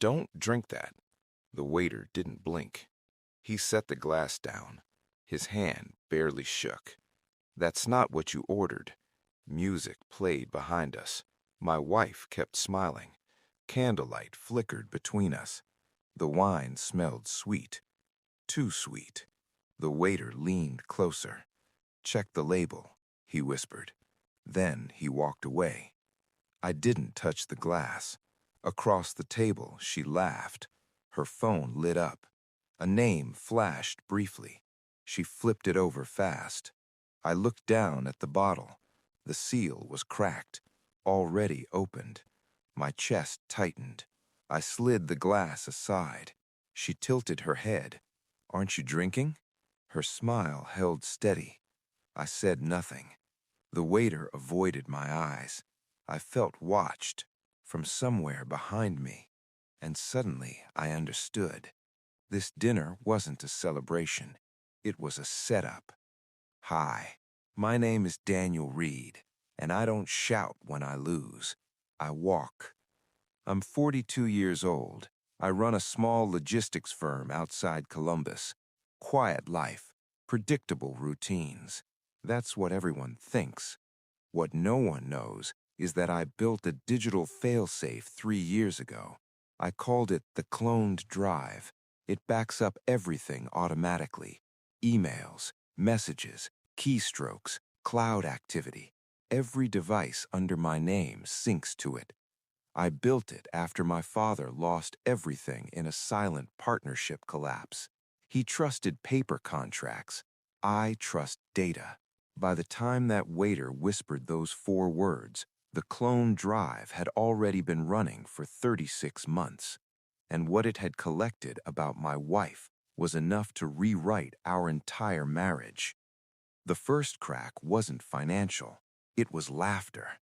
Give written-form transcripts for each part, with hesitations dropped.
Don't drink that. The waiter didn't blink. He set the glass down. His hand barely shook. That's not what you ordered. Music played behind us. My wife kept smiling. Candlelight flickered between us. The wine smelled sweet. Too sweet. The waiter leaned closer. "Check the label," he whispered. Then he walked away. I didn't touch the glass. Across the table, she laughed. Her phone lit up. A name flashed briefly. She flipped it over fast. I looked down at the bottle. The seal was cracked, already opened. My chest tightened. I slid the glass aside. She tilted her head. "Aren't you drinking?" Her smile held steady. I said nothing. The waiter avoided my eyes. I felt watched from somewhere behind me. And suddenly I understood. This dinner wasn't a celebration. It was a setup. "Hi, my name is Daniel Reed, and I don't shout when I lose. I walk. I'm 42 years old. I run a small logistics firm outside Columbus. Quiet life, predictable routines. That's what everyone thinks. What no one knows is that I built a digital failsafe 3 years ago. I called it the cloned drive. It backs up everything automatically. Emails, messages, keystrokes, cloud activity. Every device under my name syncs to it. I built it after my father lost everything in a silent partnership collapse. He trusted paper contracts. I trust data. By the time that waiter whispered those 4 words, the clone drive had already been running for 36 months. And what it had collected about my wife was enough to rewrite our entire marriage. The first crack wasn't financial. It was laughter.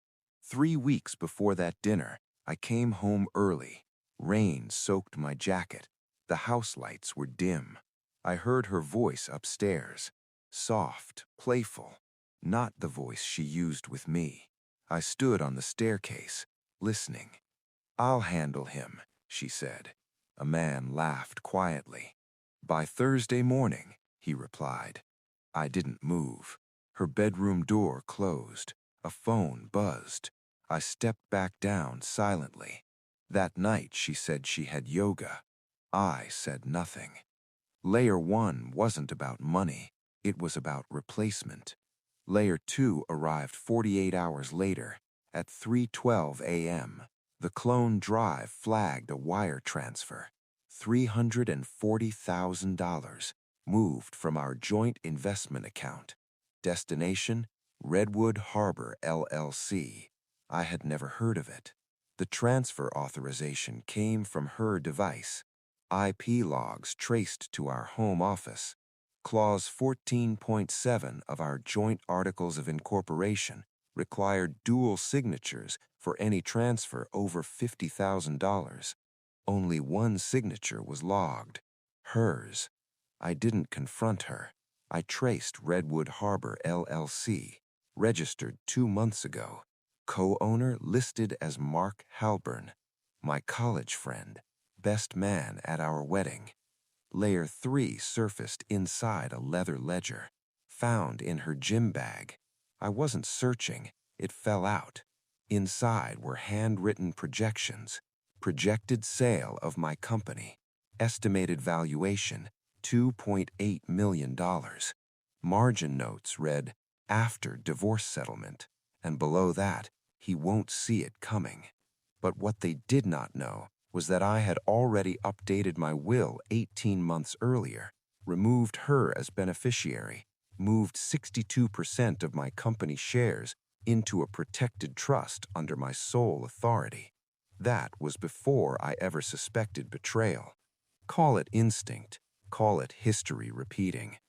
3 weeks before that dinner, I came home early. Rain soaked my jacket. The house lights were dim. I heard her voice upstairs. Soft, playful. Not the voice she used with me. I stood on the staircase, listening. "I'll handle him," she said. A man laughed quietly. "By Thursday morning," he replied. I didn't move. Her bedroom door closed. A phone buzzed. I stepped back down silently. That night she said she had yoga. I said nothing. Layer 1 wasn't about money. It was about replacement. Layer 2 arrived 48 hours later. At 3:12 a.m., the clone drive flagged a wire transfer. $340,000 moved from our joint investment account. Destination, Redwood Harbor, LLC. I had never heard of it. The transfer authorization came from her device. IP logs traced to our home office. Clause 14.7 of our joint articles of incorporation required dual signatures for any transfer over $50,000. Only one signature was logged. Hers. I didn't confront her. I traced Redwood Harbor, LLC, registered 2 months ago. Co-owner listed as Mark Halburn, my college friend, best man at our wedding. Layer 3 surfaced inside a leather ledger, found in her gym bag. I wasn't searching, it fell out. Inside were handwritten projections. Projected sale of my company. Estimated valuation, $2.8 million. Margin notes read, "After divorce settlement," and below that, "He won't see it coming." But what they did not know was that I had already updated my will 18 months earlier, removed her as beneficiary, moved 62% of my company shares into a protected trust under my sole authority. That was before I ever suspected betrayal. Call it instinct, call it history repeating.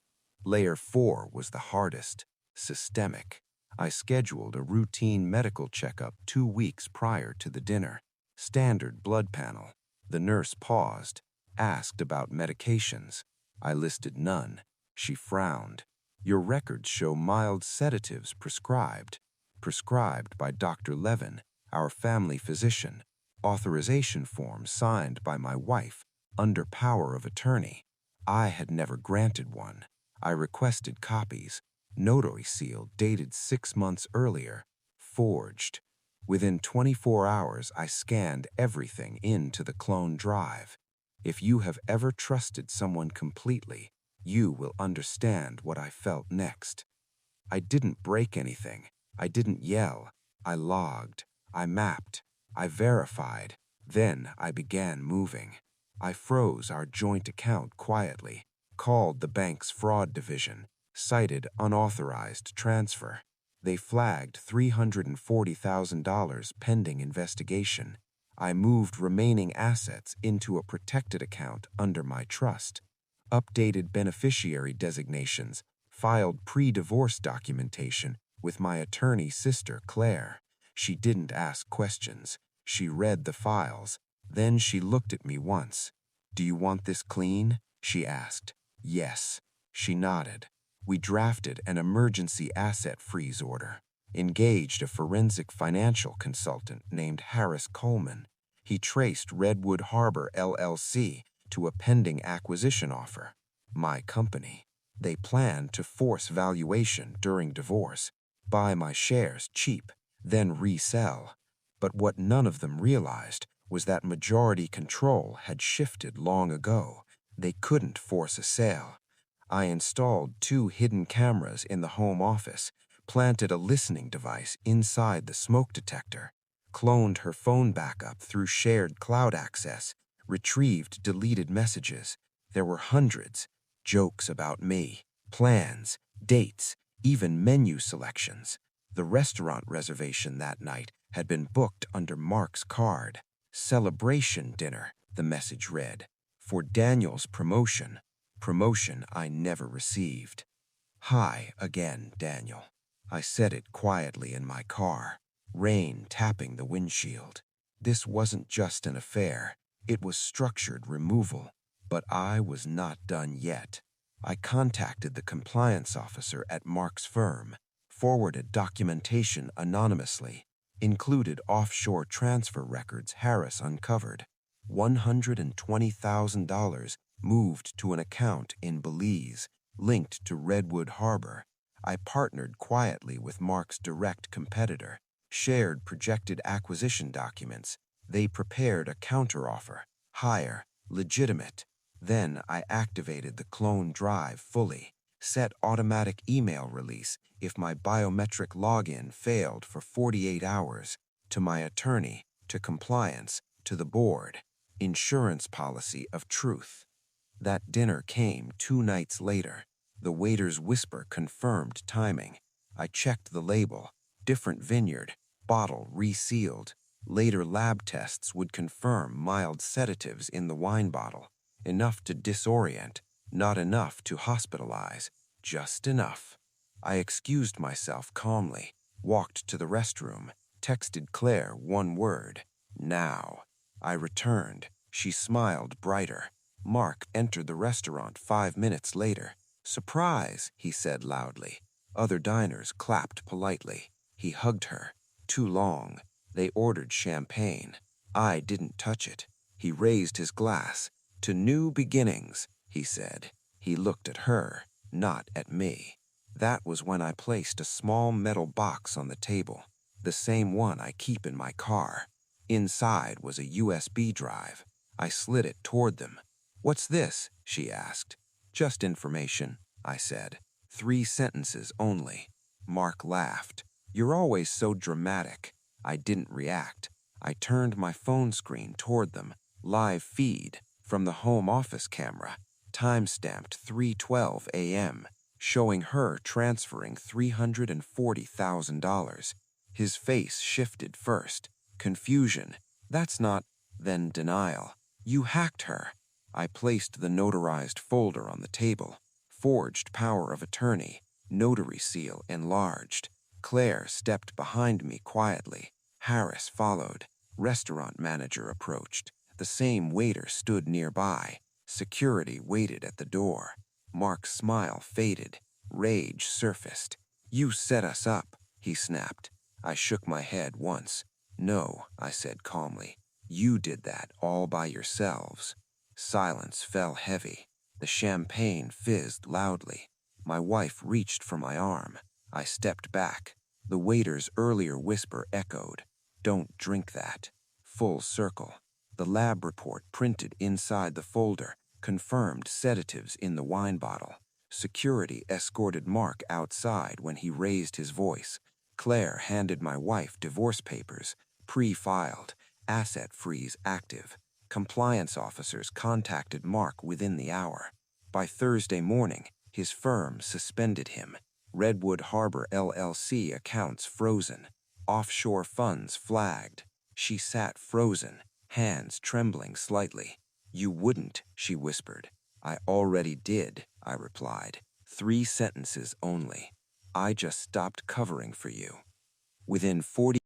Layer 4 was the hardest, systemic. I scheduled a routine medical checkup 2 weeks prior to the dinner. Standard blood panel. The nurse paused, asked about medications. I listed none. She frowned. "Your records show mild sedatives prescribed. Prescribed by Dr. Levin, our family physician. authorization form signed by my wife under power of attorney. I had never granted one. I requested copies, notary sealed, dated 6 months earlier, forged. Within 24 hours, I scanned everything into the clone drive. If you have ever trusted someone completely, you will understand what I felt next. I didn't break anything. I didn't yell. I logged. I mapped. I verified. Then I began moving. I froze our joint account quietly, called the bank's fraud division, cited unauthorized transfer. They flagged $340,000 pending investigation. I moved remaining assets into a protected account under my trust, updated beneficiary designations, filed pre-divorce documentation with my attorney's sister, Claire. She didn't ask questions. She read the files. Then she looked at me once. "Do you want this clean?" she asked. "Yes." She nodded. We drafted an emergency asset freeze order, engaged a forensic financial consultant named Harris Coleman. He traced Redwood Harbor LLC to a pending acquisition offer, my company. They planned to force valuation during divorce, buy my shares cheap, then resell. But what none of them realized was that majority control had shifted long ago. They couldn't force a sale. I installed 2 hidden cameras in the home office, planted a listening device inside the smoke detector, cloned her phone backup through shared cloud access, retrieved deleted messages. There were hundreds, jokes about me, plans, dates, even menu selections. The restaurant reservation that night had been booked under Mark's card. Celebration dinner, the message read, for Daniel's promotion. Promotion I never received. "Hi again, Daniel." I said it quietly in my car, rain tapping the windshield. This wasn't just an affair. It was structured removal. But I was not done yet. I contacted the compliance officer at Mark's firm, forwarded documentation anonymously, included offshore transfer records Harris uncovered. $120,000 moved to an account in Belize, linked to Redwood Harbor. I partnered quietly with Mark's direct competitor, shared projected acquisition documents. They prepared a counteroffer, higher, legitimate. Then I activated the clone drive fully, set automatic email release if my biometric login failed for 48 hours, to my attorney, to compliance, to the board. Insurance policy of truth. That dinner came 2 nights later. The waiter's whisper confirmed timing. I checked the label. Different vineyard, bottle resealed. Later lab tests would confirm mild sedatives in the wine bottle. Enough to disorient, not enough to hospitalize. Just enough. I excused myself calmly, walked to the restroom, texted Claire one word, "Now." I returned. She smiled brighter. Mark entered the restaurant 5 minutes later. "Surprise," he said loudly. Other diners clapped politely. He hugged her. Too long. They ordered champagne. I didn't touch it. He raised his glass. "To new beginnings," he said. He looked at her, not at me. That was when I placed a small metal box on the table, the same one I keep in my car. Inside was a USB drive. I slid it toward them. "What's this?" she asked. "Just information," I said. 3 sentences only. Mark laughed. "You're always so dramatic." I didn't react. I turned my phone screen toward them. Live feed from the home office camera, time-stamped 3:12 a.m., showing her transferring $340,000. His face shifted first. Confusion. "That's not..." Then denial. "You hacked her." I placed the notarized folder on the table. Forged power of attorney. Notary seal enlarged. Claire stepped behind me quietly. Harris followed. Restaurant manager approached. The same waiter stood nearby. Security waited at the door. Mark's smile faded. Rage surfaced. "You set us up," he snapped. I shook my head once. "No," I said calmly. You did that all by yourselves. Silence fell heavy. The champagne fizzed loudly. My wife reached for my arm. I stepped back. The waiter's earlier whisper echoed. Don't drink that. Full circle. The lab report printed inside the folder confirmed sedatives in the wine bottle. Security escorted Mark outside when he raised his voice. Claire handed my wife divorce papers, pre-filed, asset freeze active. Compliance officers contacted Mark within the hour. By Thursday morning, his firm suspended him. Redwood Harbor LLC accounts frozen. Offshore funds flagged. She sat frozen, hands trembling slightly. You wouldn't, she whispered. I already did, I replied. 3 sentences only. I just stopped covering for you. Within 40